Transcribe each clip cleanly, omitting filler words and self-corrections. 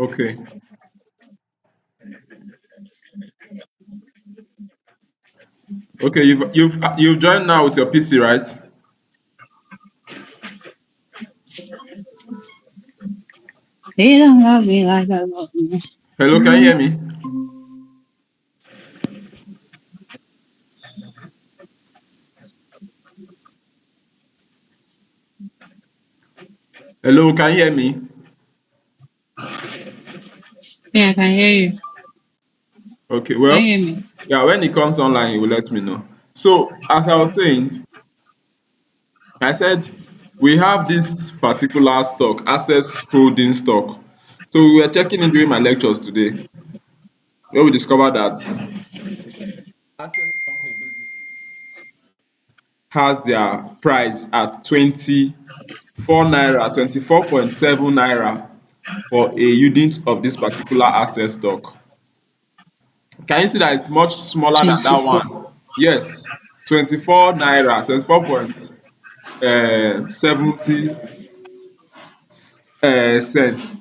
Okay. Okay, you've joined now with your PC, right? He don't love me like I love you. Hello, can you hear Mm. me? Hello, can you hear me? Yeah, I can hear you. Okay, Can well, you hear me? yeah, when it comes online, he will let me know. So, as I was saying, I said we have this particular stock, access holding stock. So we were checking in during my lectures today, where we discovered that access company basically has their price at 24 naira, 24.7 naira for a unit of this particular access stock. Can you see that it's much smaller than that 24. one? Yes, 24 naira, 24.70 cents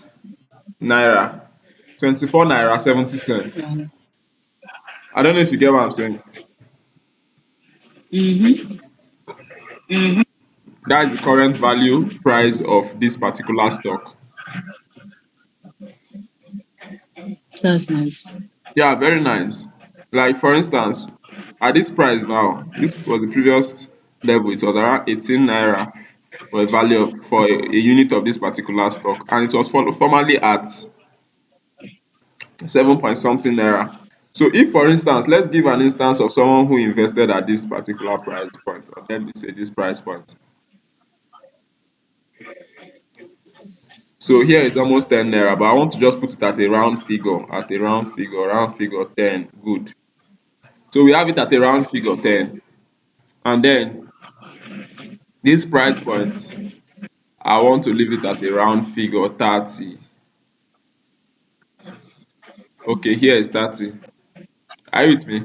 naira, 24 naira 70 cents. Mm-hmm. I don't know if you get what I'm saying. Mm-hmm. That is the current value price of this particular stock. That's nice. Yeah, very nice. Like for instance, at this price now, this was the previous level, it was around 18 naira for a value of for a unit of this particular stock, and it was formerly at 7 point something naira. So if for instance, let's give an instance of someone who invested at this particular price point, or let me say this price point. So here is almost 10 naira, but I want to just put it at a round figure 10. Good. So we have it at a round figure 10. And then this price point, I want to leave it at a round figure 30. Okay, here is 30. Are you with me?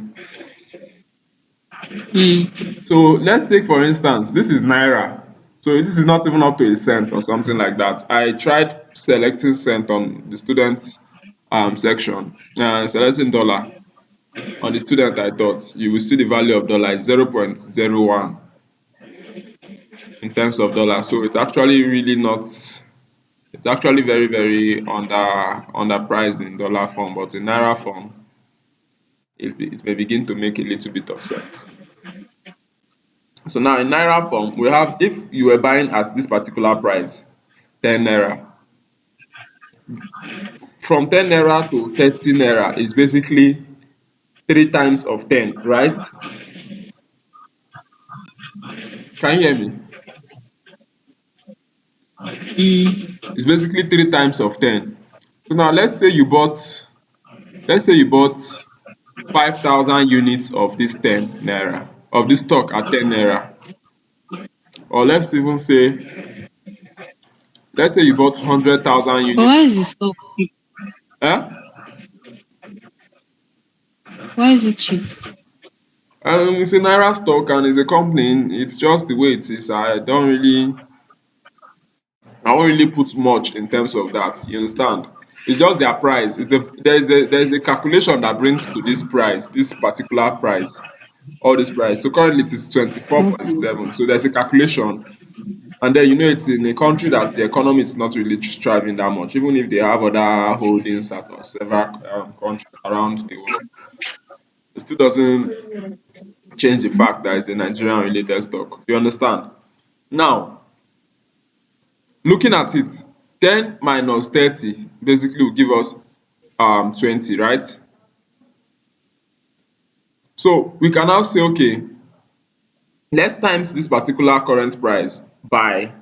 Mm. So let's take for instance, this is naira. So this is not even up to a cent or something like that. I tried selecting cent on the students section and selecting dollar. On the student I thought you will see the value of dollar is 0.01 in terms of dollar. So it's actually really not, it's actually very underpriced in dollar form, but in naira form it may begin to make a little bit of sense. So now in naira form we have, if you were buying at this particular price 10 naira, from 10 naira to 30 naira is basically three times of 10, right? Can you hear me? Mm. It's basically three times of 10. So now let's say you bought 5,000 units of this 10 naira, of this stock at 10 naira. Or let's say you bought 100,000 But units why is the of stock cheap? eh? Why is it cheap? It's a naira stock and it's a company. It's just the way it is. I won't really put much in terms of that. You understand? It's just their price. There's a calculation that brings to this price, this particular price, all this price. So currently it is Okay. 24.7. So there's a calculation. And then it's in a country that the economy is not really thriving that much, even if they have other holdings at several countries around the world. It still doesn't change the fact that it's a Nigerian related stock. You understand? Now, looking at it, 10 minus 30 basically will give us 20, right? So we can now say, okay, let's times this particular current price by,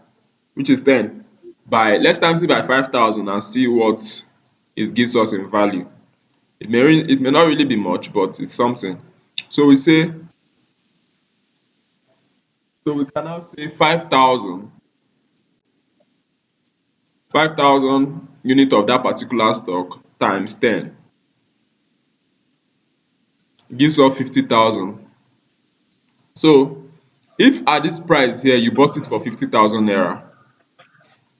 which is 10, by, let's times it by 5,000 and see what it gives us in value. It may not really be much, but it's something. So we can now say 5,000 unit of that particular stock times 10 gives us 50,000. So if at this price here you bought it for 50,000 naira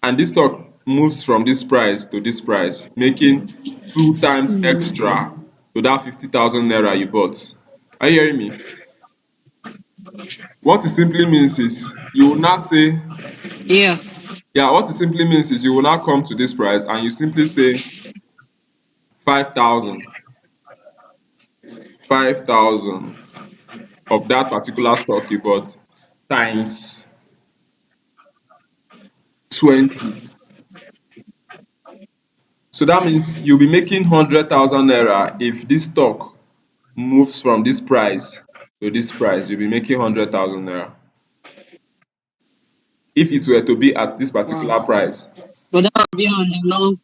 and this stock moves from this price to this price, making two times Mm. extra to that 50,000 naira you bought. Are you hearing me? What it simply means is you will now say, Yeah. yeah, what it simply means is you will now come to this price and you simply say 5,000, 5,000 of that particular stock you bought times 20. So that means you'll be making 100,000 naira if this stock moves from this price to this price. You'll be making 100,000 naira. If it were to be at this Wow. particular price. But that would be on a long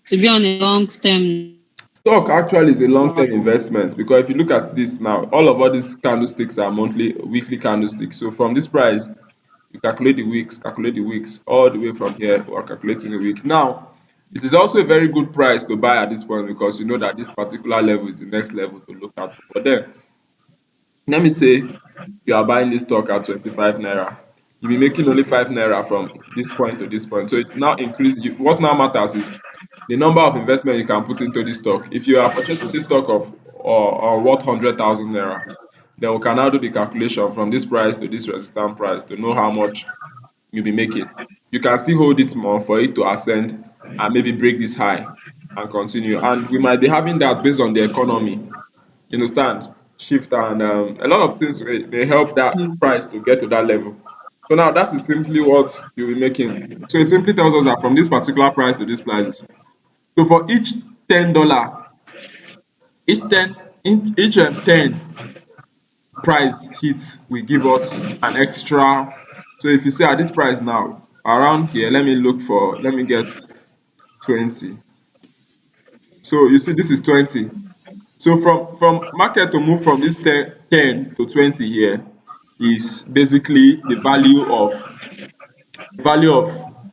to be on a long term. Stock actually is a long-term Wow. investment because if you look at this now, all these candlesticks are monthly, weekly candlesticks. So from this price, you calculate the weeks, all the way from here, we are calculating the week. Now, it is also a very good price to buy at this point because you know that this particular level is the next level to look at. But then, let me say you are buying this stock at 25 naira. You'll be making only 5 naira from this point to this point. So it now increase you, what now matters is the number of investment you can put into this stock. If you are purchasing this stock of or worth 100,000 naira, then we can now do the calculation from this price to this resistance price to know how much you'll be making. You can still hold it more for it to ascend and maybe break this high and continue. And we might be having that based on the economy. You understand? Shift and a lot of things may help that Mm. price to get to that level. So now that is simply what you'll be making. So it simply tells us that from this particular price to this prices. So for each $10, each 10, each 10 price hits will give us an extra. So if you say at this price now, around here, let me get 20. So you see this is 20. So from market to move from this 10 to 20 here is basically the value of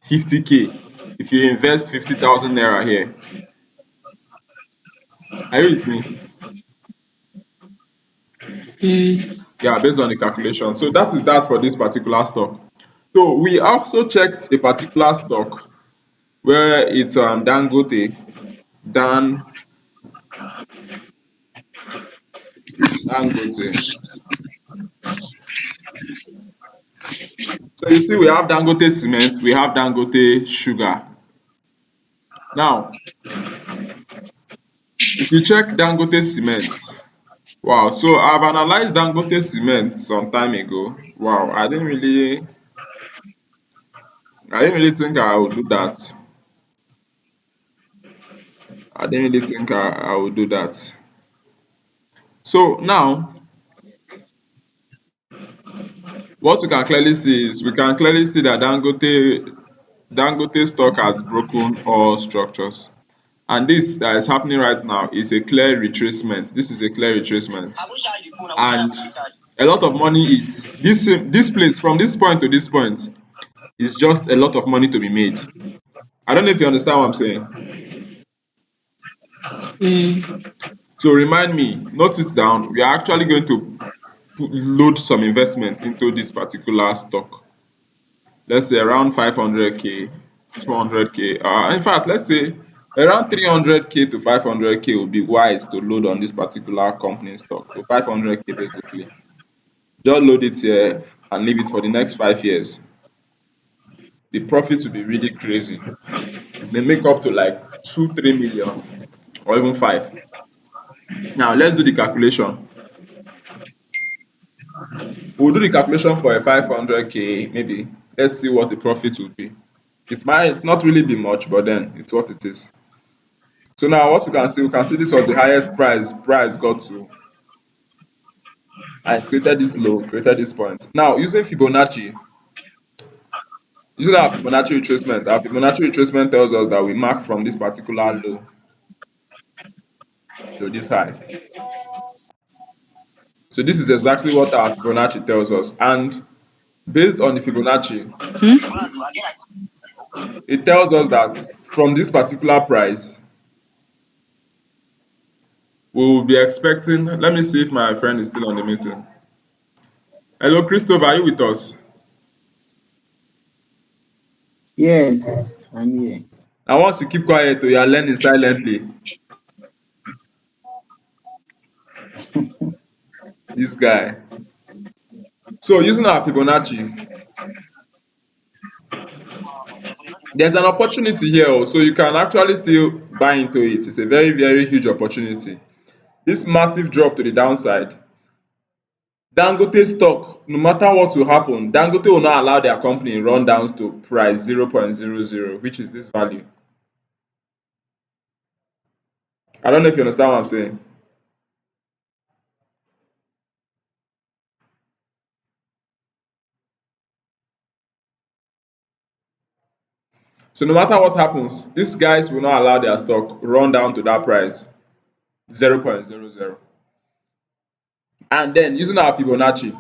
50K. If you invest 50,000 naira here, are you with me? Mm. Yeah, based on the calculation. So that is that for this particular stock. So we also checked a particular stock where it's Dangote, Dan Dangote. So you see, we have Dangote cement, we have Dangote sugar. Now, if you check Dangote cement, wow. So I've analyzed Dangote cement some time ago. Wow, I didn't really think I would do that. I didn't really think I would do that. So now, what we can clearly see is we can clearly see that Dangote stock has broken all structures. And this that is happening right now is a clear retracement. This is a clear retracement. And a lot of money is this place from this point to this point is just a lot of money to be made. I don't know if you understand what I'm saying. Mm. So remind me, note it down. We are actually going to load some investment into this particular stock. Let's say around 500K, 200K. In fact, let's say around 300K to 500K would be wise to load on this particular company stock. So 500K basically. Just load it here and leave it for the next 5 years. The profit will be really crazy. It may make up to like 2, 3 million or even five. Now let's do the calculation. We'll do the calculation for a 500K maybe. Let's see what the profit will be. It might not really be much, but then it's what it is. So now what we can see this was the highest price got to, and it created this low, created this point. Now using our Fibonacci retracement tells us that we mark from this particular low to this high. So this is exactly what our Fibonacci tells us. And based on the Fibonacci, Hmm? it tells us that from this particular price, we will be expecting. Let me see if my friend is still on the meeting. Hello, Christopher, are you with us? Yes. I'm here. And once you keep quiet, you are learning silently. This guy. So using our Fibonacci, there's an opportunity here oh, so you can actually still buy into it. It's a very, very huge opportunity. This massive drop to the downside, Dangote stock, no matter what will happen, Dangote will not allow their company run down to price 0.00, which is this value. I don't know if you understand what I'm saying. So no matter what happens, these guys will not allow their stock run down to that price, 0.00. And then using our Fibonacci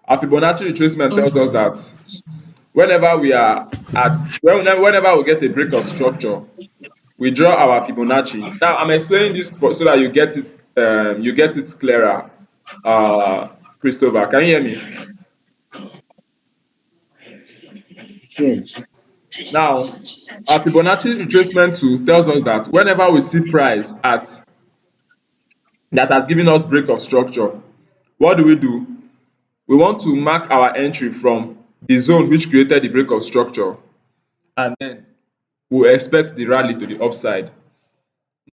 retracement tells us Okay. that whenever we are at whenever we get a break of structure, we draw our Fibonacci. Now I'm explaining this so that you get it clearer. Christopher, can you hear me? Yes. Now our Fibonacci retracement tool tells us that whenever we see price at that has given us break of structure, what do? We want to mark our entry from the zone which created the break of structure, and then we expect the rally to the upside.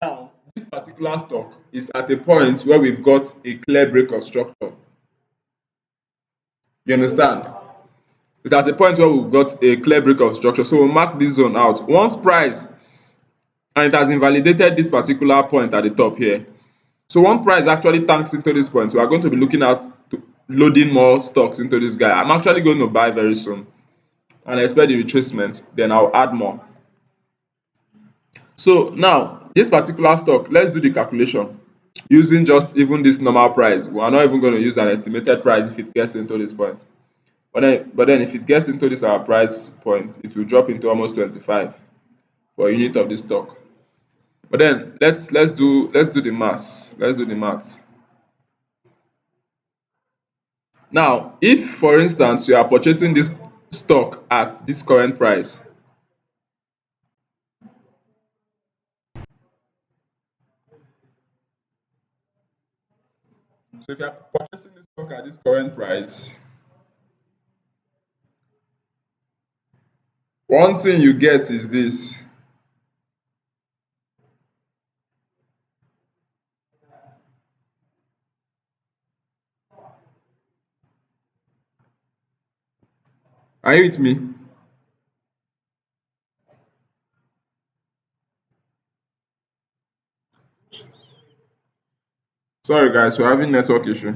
Now, this particular stock is at a point where we've got a clear break of structure. You understand? It's at a point where we've got a clear break of structure. So we'll mark this zone out. Once price, and it has invalidated this particular point at the top here. So one price actually tanks into this point, we are going to be looking at loading more stocks into this guy. I'm actually going to buy very soon and I expect the retracement, then I'll add more. So now, this particular stock, let's do the calculation using just even this normal price. We are not even going to use an estimated price if it gets into this point. But then if it gets into this our price point, it will drop into almost 25 for a unit of this stock. But then let's do the maths. Let's do the maths. Now, if for instance you are purchasing this stock at this current price, so if you are purchasing this stock at this current price, one thing you get is this. Are you with me? Sorry guys, we're having network issue.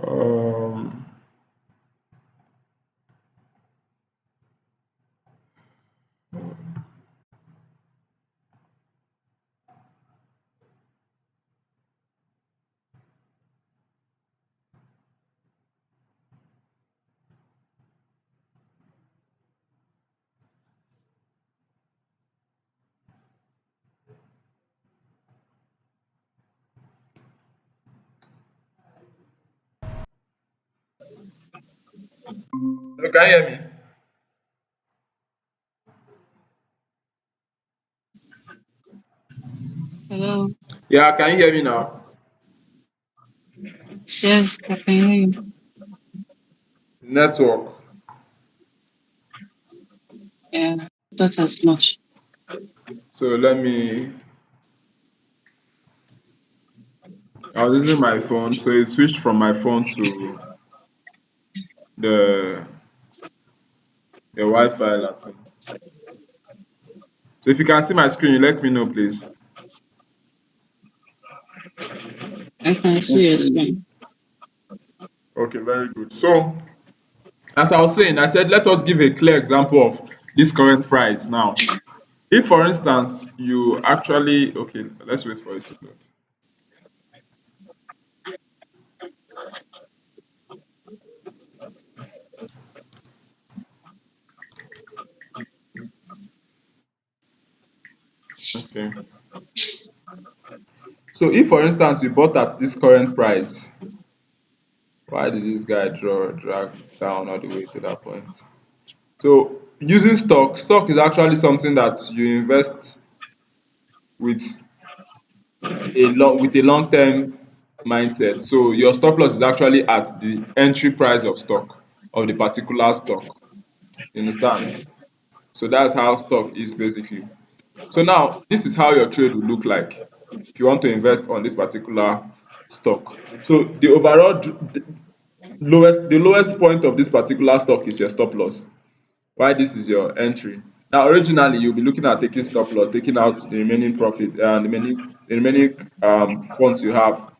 Um, hello, can you hear me? Hello. Yeah, can you hear me now? Yes, I can hear you. Network. Yeah, thought as much. So I was using my phone, so it switched from my phone to the Wi-Fi laptop. So if you can see my screen, let me know, please. I can Can see your see it. screen. Okay, very good. So as I was saying, I said let us give a clear example of this current price now. If for instance you actually okay, let's wait for it to load. Okay. So if for instance you bought at this current price, why did this guy drag down all the way to that point? So using stock is actually something that you invest with a long term mindset. So your stop loss is actually at the entry price of stock, of the particular stock. You understand? So that's how stock is basically. So now this is how your trade will look like if you want to invest on this particular stock. So the overall the lowest point of this particular stock is your stop loss. Why this is your entry. Now originally you'll be looking at taking stop loss, taking out the remaining profit and the remaining funds you have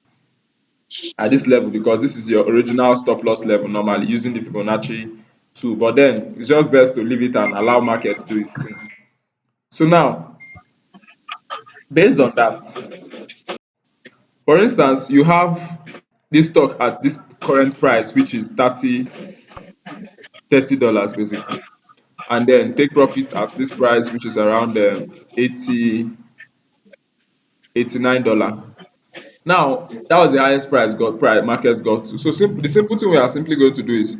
at this level, because this is your original stop loss level normally using the Fibonacci tool. But then it's just best to leave it and allow market to do its thing. So now, based on that, for instance, you have this stock at this current price, which is $30 basically, and then take profit at this price, which is around 89 dollars. Now that was the highest price market got to. So the simple thing we are simply going to do is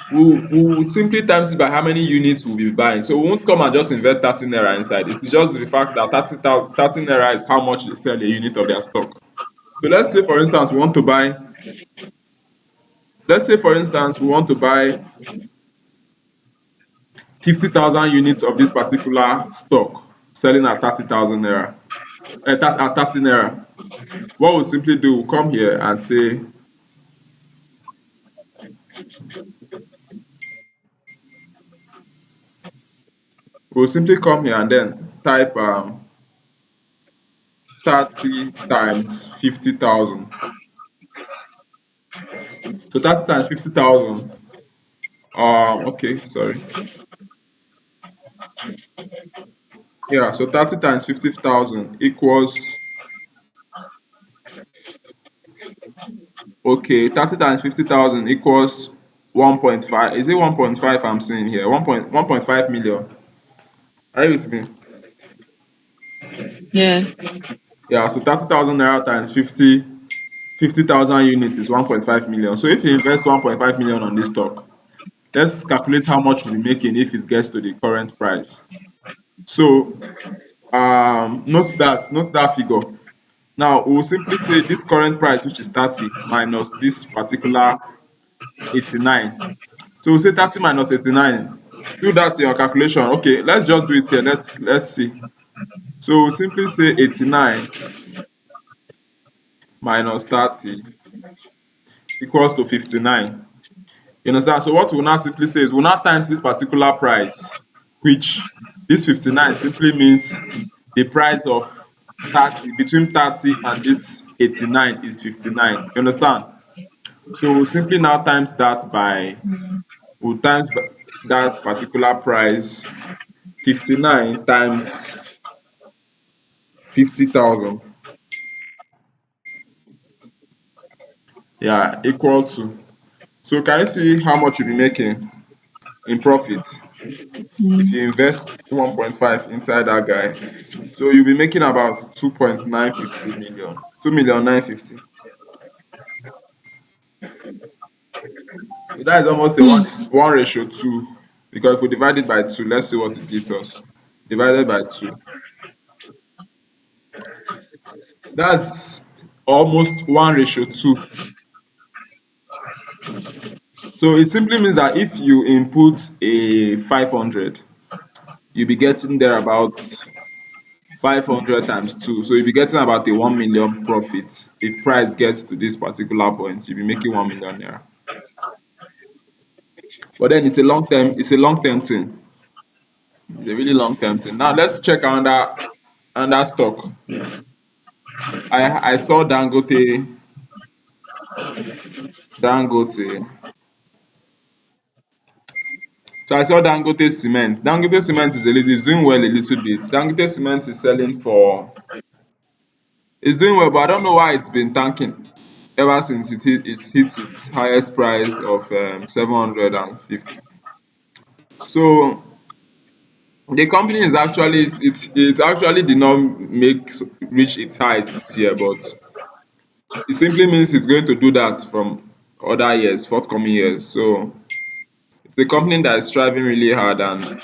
we will simply times it by how many units we'll be buying. So we won't come and just invest 30 naira inside. It is just the fact that 30 naira is how much they sell a unit of their stock. So let's say for instance we want to buy 50,000 units of this particular stock selling at 30,000 naira, at 30 naira. What we'll simply do, we'll come here and say, we'll simply come here and then type 30 times 50,000. So 30 times 50,000, okay, sorry. Yeah, so 30 times 50,000 equals, okay, 30 times 50,000 equals 1.5. Is it 1.5 I'm seeing here? 1.5 million. Are you with me? Yeah. Yeah, so 30,000 naira times 50,000 units is 1.5 million. So if you invest 1.5 million on this stock, let's calculate how much you'll be making if it gets to the current price. So note that figure. Now we will simply say this current price, which is 30, minus this particular 89. So we'll say 30 minus 89. Do that in your calculation. Okay, let's just do it here. Let's see. So we'll simply say 89 minus 30 equals to 59. You understand? So what we'll now simply say is we'll now times this particular price, which this 59 simply means the price of 30, between 30 and this 89 is 59. You understand? So we'll simply now times that by, we'll times that particular price, 59 times 50,000. Yeah, equal to. So can you see how much you'll be making in profit if you invest 1.5 inside that guy? So you'll be making about 2.950 million. 2,950,000. So that is almost a one ratio two. Because if we divide it by two, let's see what it gives us. Divided by two. That's almost one ratio two. So it simply means that if you input a 500, you'll be getting there about 500 times two. So you'll be getting about a 1 million profit. If price gets to this particular point, you'll be making 1 million naira. But then it's a long term thing. It's a really long term thing. Now let's check under stock. I saw Dangote. So I saw Dangote cement. Dangote cement is doing well a little bit. Dangote cement is selling for, it's doing well, but I don't know why it's been tanking ever since it hits its highest price of 750. So The company is actually it actually did not reach its highs this year, but it simply means it's going to do that from other years, forthcoming years. So it's a company that is striving really hard, and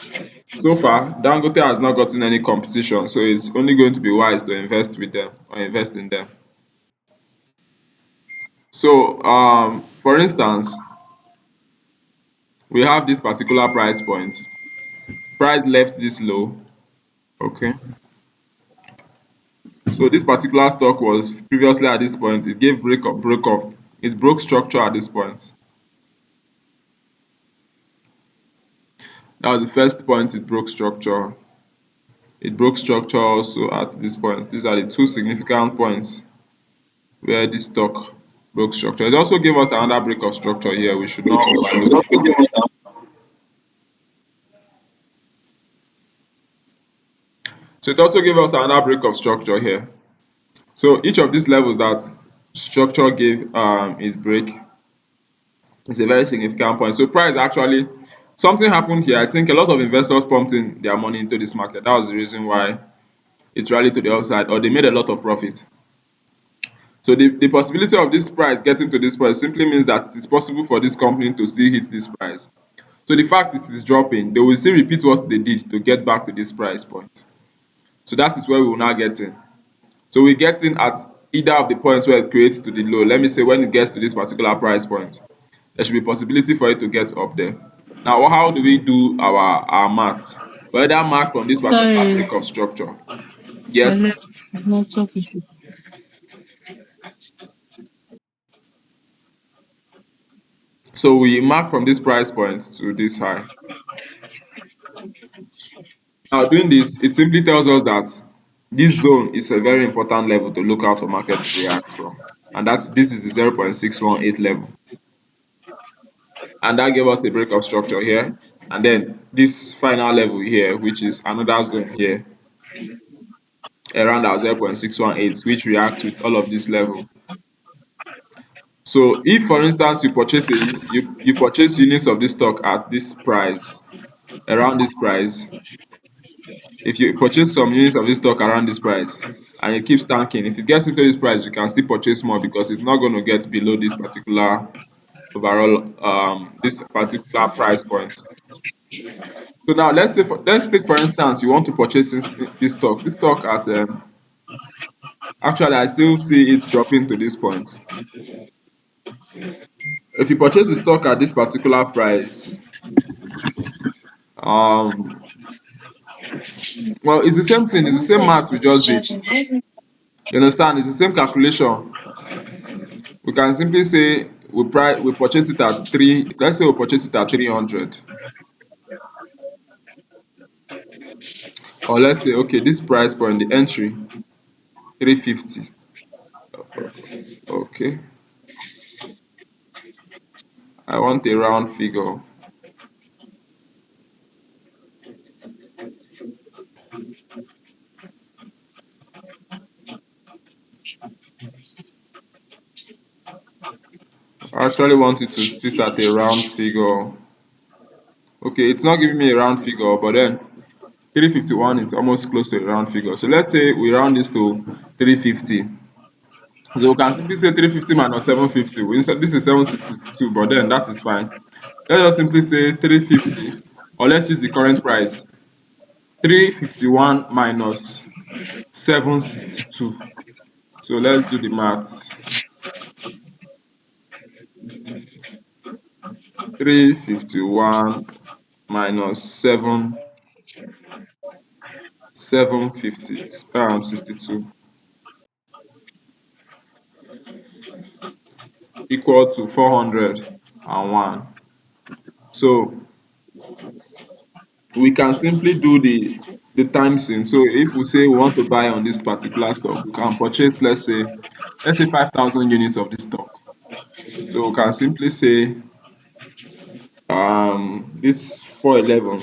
so far Dangote has not gotten any competition, so it's only going to be wise to invest with them or invest in them. So for instance, we have this particular price point. Price left this low. Okay. So this particular stock was previously at this point. It gave break off. It broke structure at this point. That was the first point it broke structure. It broke structure also at this point. These are the two significant points where this stock broke structure. It also gave us another break of structure here. We should not overlook it. So it also gave us another break of structure here. So each of these levels that structure gave its break is a very significant point. So price actually something happened here. I think a lot of investors pumped in their money into this market. That was the reason why it rallied to the upside, or they made a lot of profit. So the possibility of this price getting to this price simply means that it is possible for this company to still hit this price. So the fact it is dropping, they will still repeat what they did to get back to this price point. So that is where we will now get in. So we get in at either of the points where it creates to the low. Let me say when it gets to this particular price point, there should be possibility for it to get up there. Now, how do we do our maths? We either mark from this particular Sorry, break of structure. I Yes. left. Network issue. So we mark from this price point to this high. Now, doing this, it simply tells us that this zone is a very important level to look out for market to react from. And this is the 0.618 level. And that gave us a break of structure here. And then this final level here, which is another zone here, around our 0.618, which reacts with all of this level. So if for instance you purchase units of this stock at this price, around this price, if you purchase some units of this stock around this price and it keeps tanking, if it gets into this price, you can still purchase more because it's not going to get below this particular overall this particular price point. So now let's take for instance you want to purchase this stock. This stock at actually I still see it dropping to this point. If you purchase the stock at this particular price, um well, it's the same thing, it's the same math we just did. You understand? It's the same calculation. We can simply say we purchase it at let's say we purchase it at 300. Or let's say, okay, this price point, the entry, 350. Okay, I want a round figure. I actually want it to sit at a round figure. Okay, it's not giving me a round figure, but then 351 is almost close to a round figure. So let's say we round this to 350. So we can simply say 350 minus 750. This is 762, but then that is fine. Let's just simply say 350, or let's use the current price. 351 minus 762. So let's do the maths. 351 minus 750 62 equal to 401. So we can simply do the timesing. So if we say we want to buy on this particular stock, we can purchase let's say 5,000 units of this stock. So we can simply say this 411.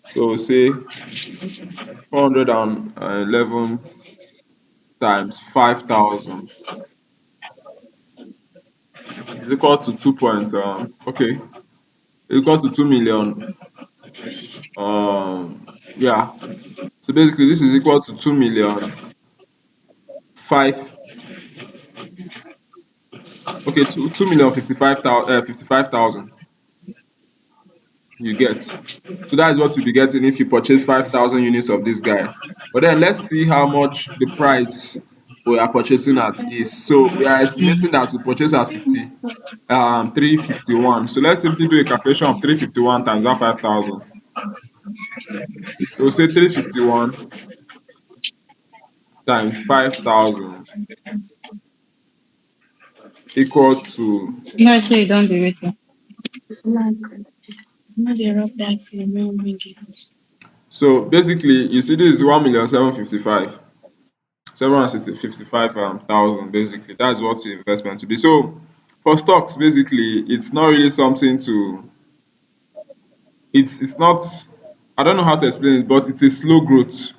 So we say 411 times 5,000 is equal to 2 point okay equal to 2 million Yeah. So basically, this is equal to 2 million five. Okay, two million 55,000 you get. So that is what you'll be getting if you purchase 5,000 units of this guy. But then let's see how much the price we are purchasing at is. So we are estimating that we purchase at 351. So let's simply do a calculation of 351 times that 5,000. So we'll say 351 times 5,000 equal to. You guys say you don't do it. Like, no, they rub that for no videos. So basically, you see, this is 1,755,000 basically. That's what the investment will be. So for stocks, basically, it's not really something to. It's not. I don't know how to explain it, but it's a slow growth.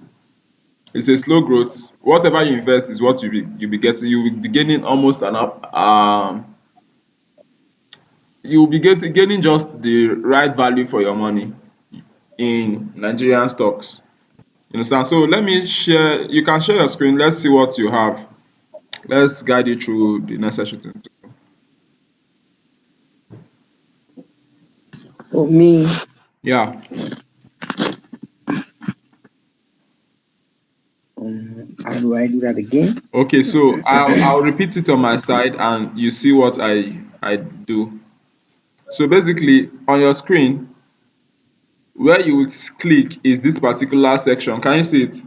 It's a slow growth. Whatever you invest is what you be getting. You will be gaining almost an up. You will be gaining just the right value for your money in Nigerian stocks. You understand? So let me share. You can share your screen. Let's see what you have. Let's guide you through the necessary things. Oh, me. Yeah. How do I do that again? Okay. So I'll repeat it on my side, and you see what I do. So basically, on your screen, where you would click is this particular section. Can you see it?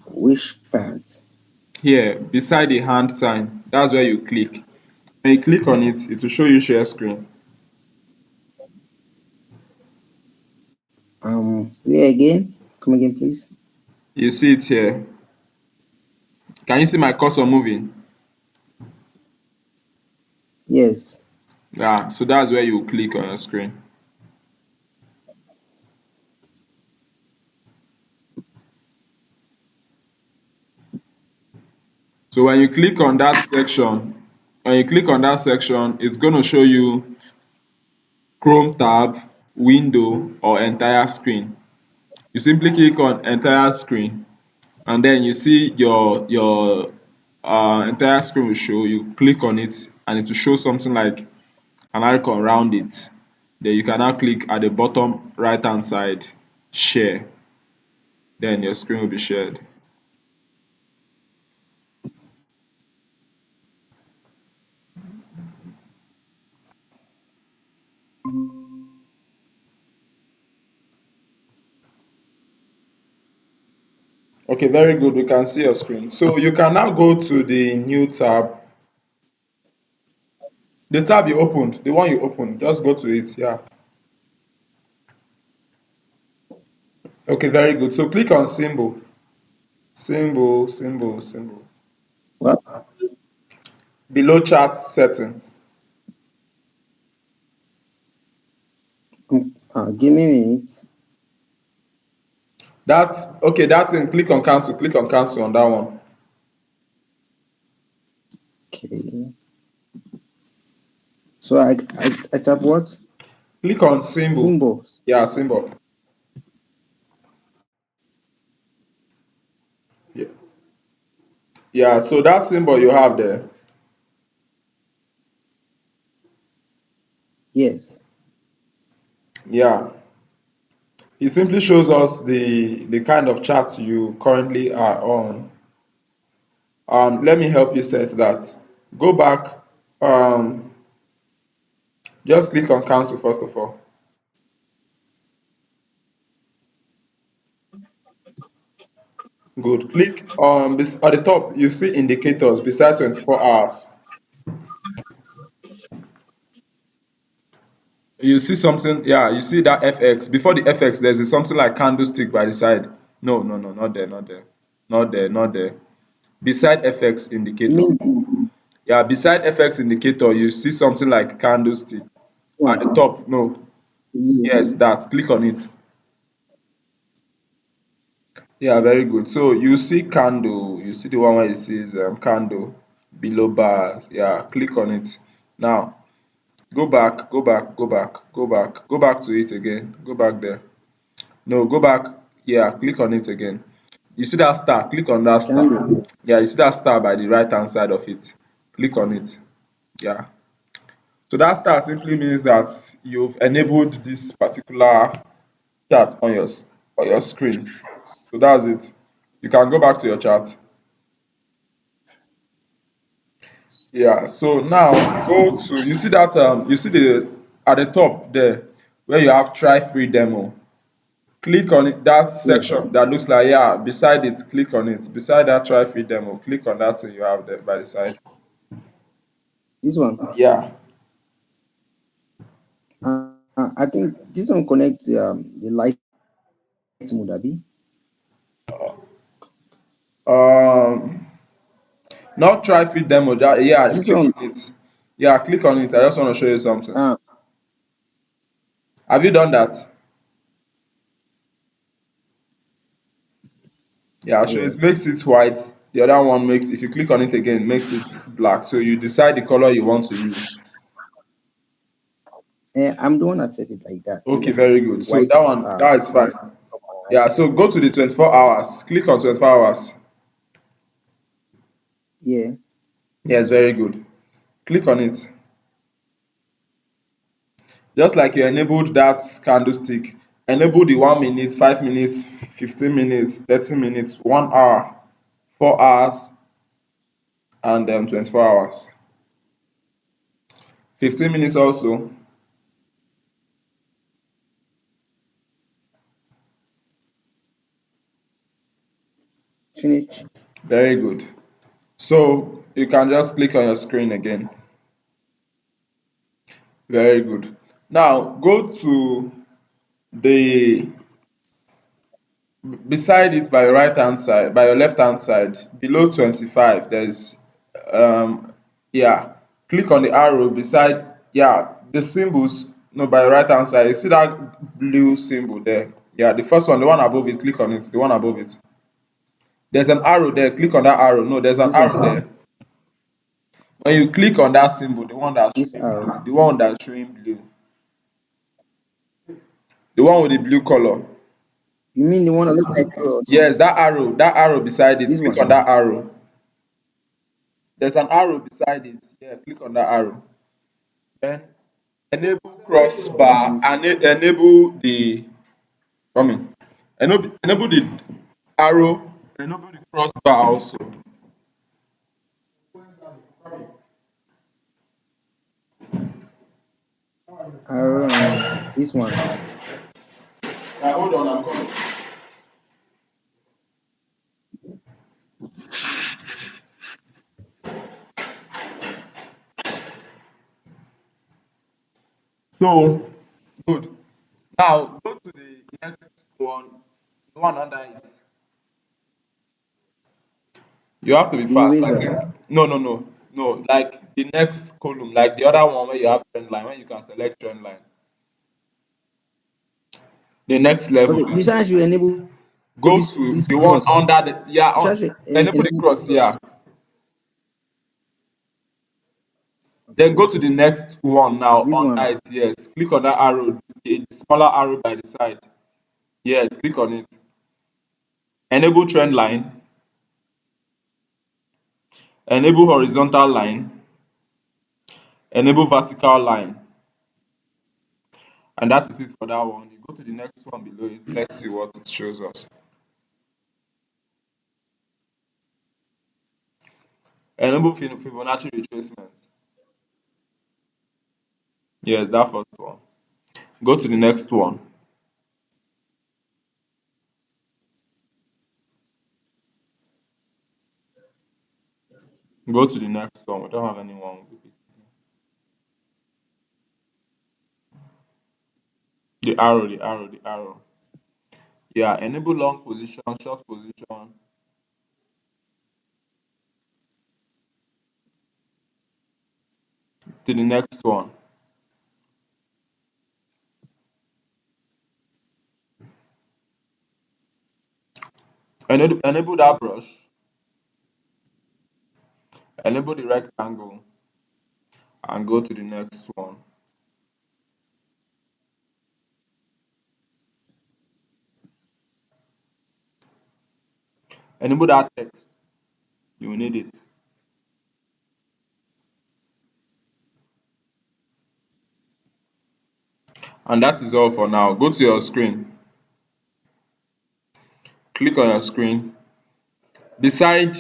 Which part? Here, beside the hand sign. That's where you click. When you click on it, it will show you share screen. Where again? Come again, please. You see it here. Can you see my cursor moving? Yes. Yeah. So that's where you click on your screen. So when you click on that section, it's going to show you Chrome tab, window, or entire screen. You simply click on entire screen, and then you see your entire screen will show. You click on it, and it will show something like an icon around it. Then you can now click at the bottom right hand side, share. Then your screen will be shared. Okay, very good. We can see your screen. So you can now go to the new tab. The tab you opened, the one you opened, just go to it. Yeah. Okay, very good. So click on symbol. Symbol, symbol, symbol. What? Below chart settings. Give me a minute. That's okay, that's in click on cancel. Click on cancel on that one. Okay. So I tap what? Click on symbol. Symbols. Yeah, symbol. Yeah. Yeah, so that symbol you have there. Yes. Yeah. It simply shows us the kind of chart you currently are on. Let me help you set that. Go back. Um, just click on cancel first of all. Good. Click on this at the top. You see indicators beside 24 hours. You see something. Yeah, you see that FX. Before the FX, there's something like candlestick by the side. No, no, no, not there, not there, not there, not there. Beside FX You indicator. mean Yeah, beside FX indicator, you see something like candlestick at the one? top. No, Yes. yes, that. Click on it. Yeah, very good. So you see candle, you see the one where it says candle below bars. Yeah, click on it. Now, Go back, go back, go back, go back, go back to it again. Go back there. No, go back. Yeah, click on it again. You see that star? Click on that star. Candle. Yeah, you see that star by the right hand side of it. Click on it. Yeah. So that star simply means that you've enabled this particular chat on your screen. So that's it. You can go back to your chat. Yeah. So now go to you see that you see the at the top there where you have try free demo. Click on it, that Yes. section that looks like yeah, beside it, click on it. Beside that try free demo, click on that thing you have there by the side. This one. Yeah. I think this one connect the light mode, Abi. Um Not try free demo. Yeah, This click one. on it. Yeah, click on it. I just want to show you something. Uh, Have you done that? Yeah, so it yes. makes it white. The other one makes, if you click on it again, makes it black. So you decide the color you want to use. I'm the one that set it like that. Okay, It's very good. So white that one, that is fine. back of my Yeah, so go to the 24 hours. Click on 24 hours. yeah. Yes, very good. Click on it. Just like you enabled that candlestick, enable the 1 minute, 5 minutes, 15 minutes, 30 minutes, 1 hour, 4 hours, and 24 hours. 15 minutes also. Finish. Very good. So you can just click on your screen again. Very good. Now go to the beside it by your right hand side, by your left hand side, below 25, there's yeah, click on the arrow beside yeah, the symbols no by your right hand side. You see that blue symbol there? Yeah, the first one, the one above it, click on it, the one above it. There's an arrow there, click on that arrow. No, there's an This arrow one. there. When you click on that symbol, This arrow. the one that's showing blue, the one with the blue color. You mean the one that look like cross? Yes, that arrow beside it, This click one. on that arrow. There's an arrow beside it. Yeah, click on that arrow. Then enable What's crossbar this? and enable the coming. Enable the arrow, enable the crossbar also. Arrow. This one. Hold on, I'm coming. So good. Now go to the next one, the one under it. You have to be The fast. I eraser. think no. Like the next column, like the other one where you have trend line, when you can select trend line. The next level. Okay, you said I should enable Go this to this the one cross. under the yeah You said I on should enable the enable this cross, yeah. cross. Then go Okay. to the next one now This one. under it, yes. Click on that arrow, the smaller arrow by the side. Yes, click on it. Enable trend line, enable horizontal line, enable vertical line. And that is it for that one. You go to the next one below it. Let's see what it shows us. Enable Fibonacci retracement. Yes, that first one. Go to the next one. Go to the next one. We don't have anyone with it. The arrow, the arrow, the arrow. Yeah, enable long position, short position. To the next one. Enable that brush. Enable the rectangle and go to the next one. Enable that text. You will need it. And that is all for now. Go to your screen. Click on your screen. Beside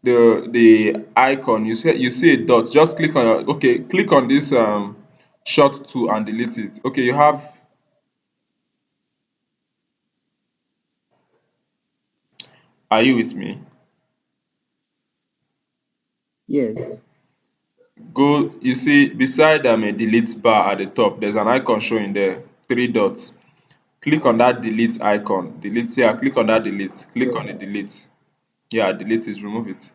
the icon, you see a dot. Just click on your click on this short tool and delete it. Okay, you have. Are you with me? Yes. Go. You see beside a delete bar at the top. There's an icon showing there. Three dots. Click on that delete icon. Delete here. Click on that delete. Click Yes. on the delete. Yeah, delete it. Remove it.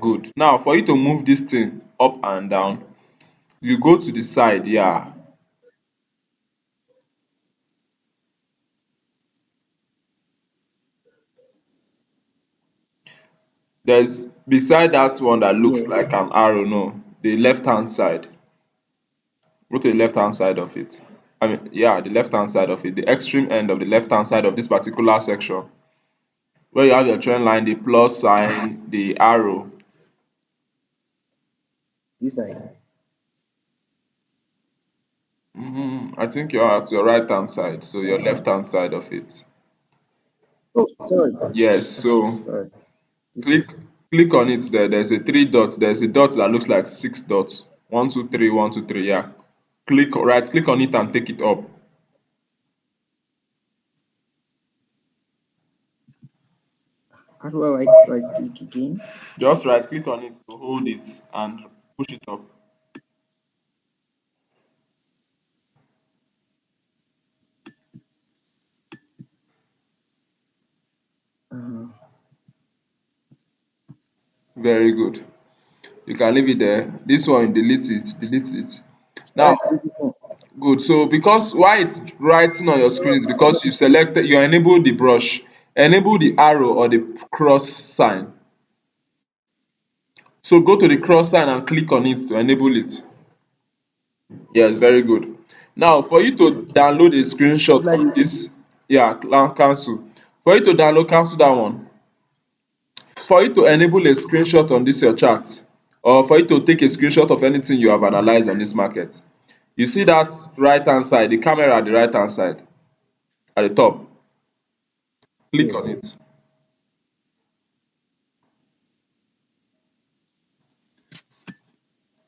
Good. Now for you to move this thing up and down, you go to the side. Yeah. There's beside that one that looks Yes. like an arrow, no, the left hand side. Go to the left hand side of it. I mean, yeah, the left hand side of it, the extreme end of the left hand side of this particular section, where you have your trend line, the plus sign, the arrow. This side. I think you're at your right hand side, so your left hand side of it. Oh, sorry. Yes, so Sorry. This click was. click on it there. There's a three dots. There's a dot that looks like six dots. One, two, three, one, two, three. Yeah. Click on it and take it up. How do I right click again? Just right click on it to hold it and push it up. Uh, Very good. You can leave it there. This one, delete it, delete it. Now, right click on. good. So because why it's writing on your screen is because you enable the brush, enable the arrow or the cross sign. So go to the cross sign and click on it to enable it. Yes, very good. Now for you to download a What screenshot do I on do? this, yeah, cancel. For you to download, cancel that one. For you to enable a screenshot on this your chart, or for you to take a screenshot of anything you have analyzed on this market, you see that right hand side, the camera at the right hand side at the top. Click on Yes. it.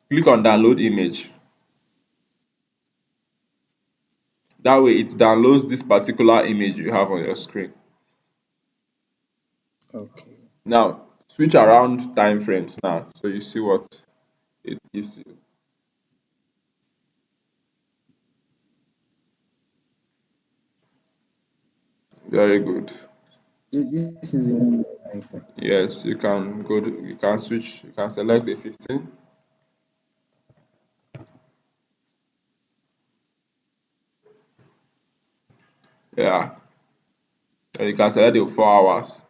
Click on download image. That way it downloads this particular image you have on your screen. Okay. Now switch around time frames now so you see what it gives you. Very good. This is the one time frame. Yes, you can switch, you can select the 15. Yeah. And you can select the 4 hours.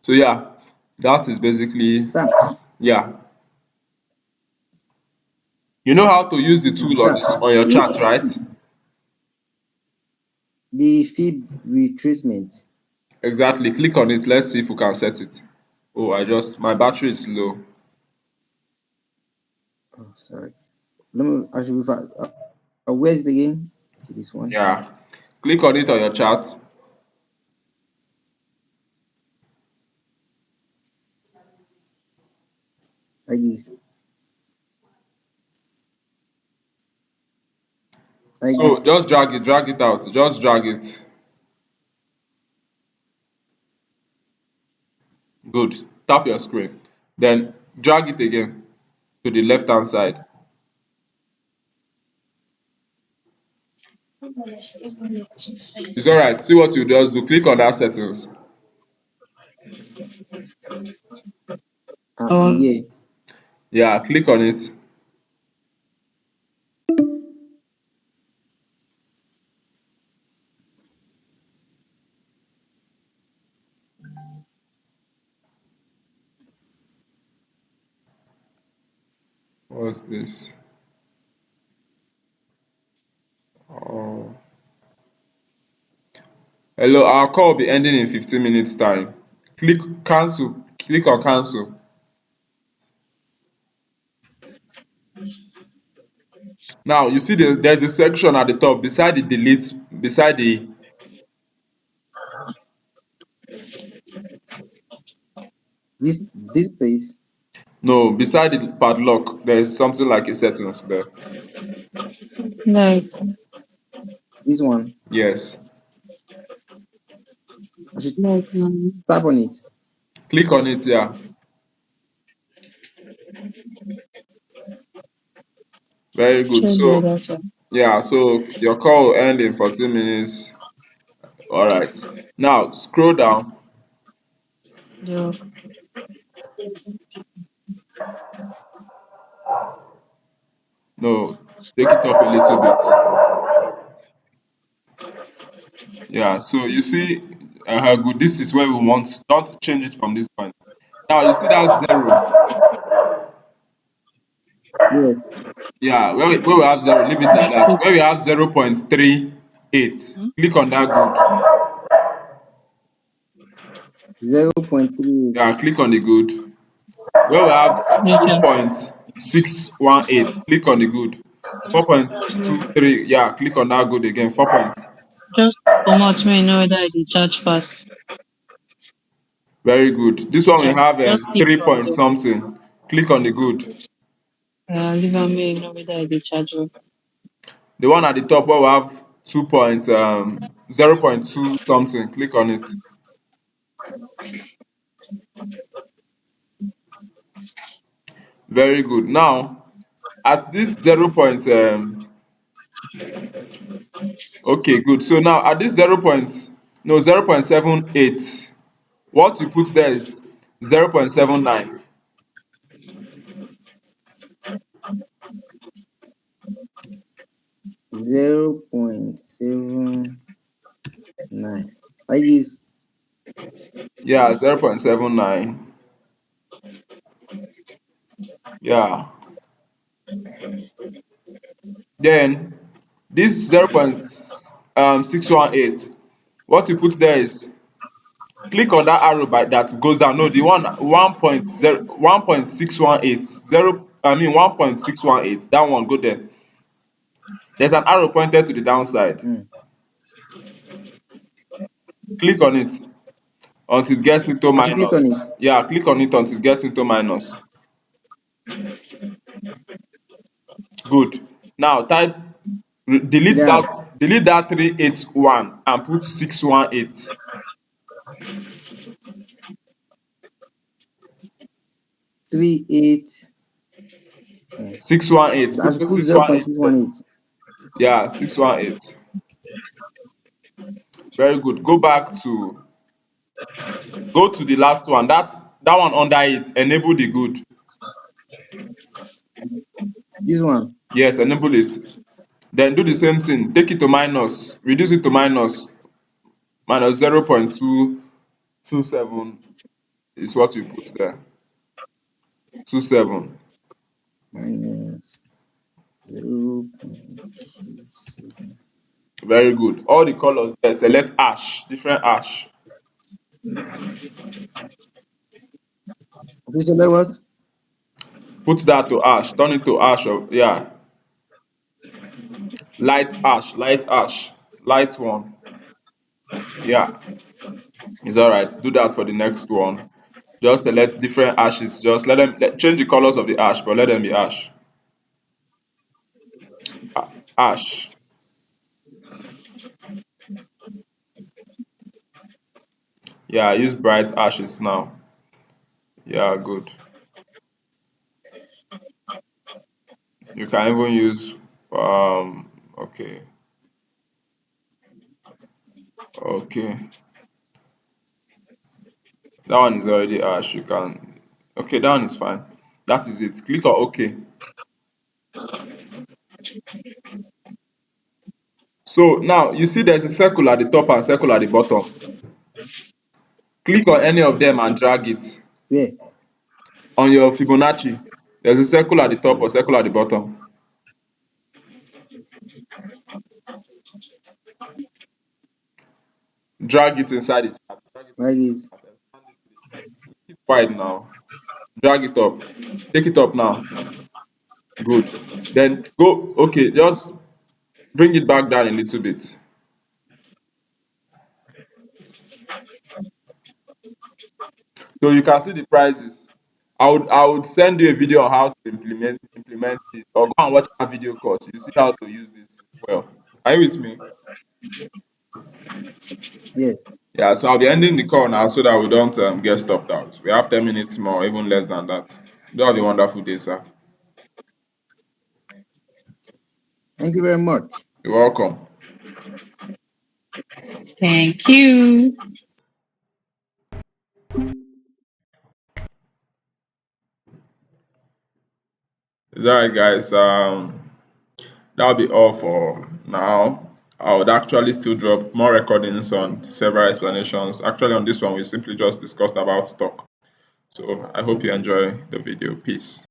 So yeah, that is basically, Sir, yeah. You know how to use the tool on sir, this on your if chart, right? the fib retracement. Exactly. Click on it. Let's see if we can set it. Oh, my battery is low. Oh, sorry. Let me. I should be fast. Where's the game? Okay, this one. Yeah. Click on it on your chart. Like this. Like So this. just drag it out. Just drag it. Good. Tap your screen. Then drag it again to the left hand side. It's alright. See what you just do. Click on that settings. Oh, Yeah. Yeah, click on it. What's this? Hello, our call will be ending in 15 minutes time. Click cancel. Click on cancel. Now you see there's a section at the top beside the delete, beside the This place. no, beside the padlock, there is something like a settings there. Like, This one. Yes. I should like, tap on it. Click on it, yeah. Very good. check the So other side. yeah, so your call will end in 14 minutes. All right. Now scroll down. Yeah. No, take it up a little bit. Yeah, so you see, good. This is where we want. Don't change it from this point. Now you see that zero. Yes. Yeah, where we have zero, leave it like that. Six. Where we have 0.38, Hmm? click on that good. 0.38. Yeah, click on the good. Where we have Okay. 2.618, click on the good. Yeah. 4.23, yeah, click on that good again. 4 point. Just come out may know whether I dey charge fast. Very good. This one we have Just keep 3 am point there. something. Click on the good. Leave am may know whether I dey charge well. The one at the top where we have 0.2 something, click on it. Very good. Now, at this 0 point, okay, good. So now at this 0 point, no, 0.78, what you put there is 0.79. 0.79. Like this. Yeah, 0.79. Yeah. Then this 0.618, what you put there is click on that arrow by that goes down. No, the one 1.618, 1.618, that one go there. There's an arrow pointed to the downside. Mm. Click on it until it gets into I should click on it. minus. Yeah, click on it until it gets into minus. Good. Now type Yeah. delete that 381 and put 618. 38. 618. I Put should put 618 there. 0.618. Yeah, 618. Very good. Go to the last one. That one under it. Enable the good. This one. Yes, enable it. Then do the same thing. Take it to minus. Reduce it to minus 0.227 is what you put there. 27. Minus 0.27. Very good. All the colors there. Select ash. Different ash. Okay, select what? Put that to ash. Turn it to ash. Yeah. Light ash. Light ash. Light one. Yeah. It's alright. Do that for the next one. Just select different ashes. Just change the colors of the ash, but let them be ash. Ash. Yeah, use bright ashes now. Yeah, good. You can even use okay. Okay. That one is already ash. You can okay, that one is fine. That is it. Click on okay. So now you see there's a circle at the top and circle at the bottom. Click on any of them and drag it. Where? On your Fibonacci, there's a circle at the top or Okay. circle at the bottom. Drag it inside the chat. Drag it Like inside this. the chat. Expand it to the chat. Keep quiet now. Drag it up. Take it up now. Good. Then go. Okay, just bring it back down a little bit. So you can see the prices. I would send you a video on how to implement this, or go and watch our video course. You see how to use this well. Are you with me? Yes. Yeah. So I'll be ending the call now so that we don't get stopped out. We have 10 minutes more, even less than that. Do have a wonderful day, sir. Thank you very much. You're welcome. Thank you. Is that right, guys? That'll be all for now. I would actually still drop more recordings on several explanations. Actually, on this one, we simply just discussed about stock. So I hope you enjoy the video. Peace.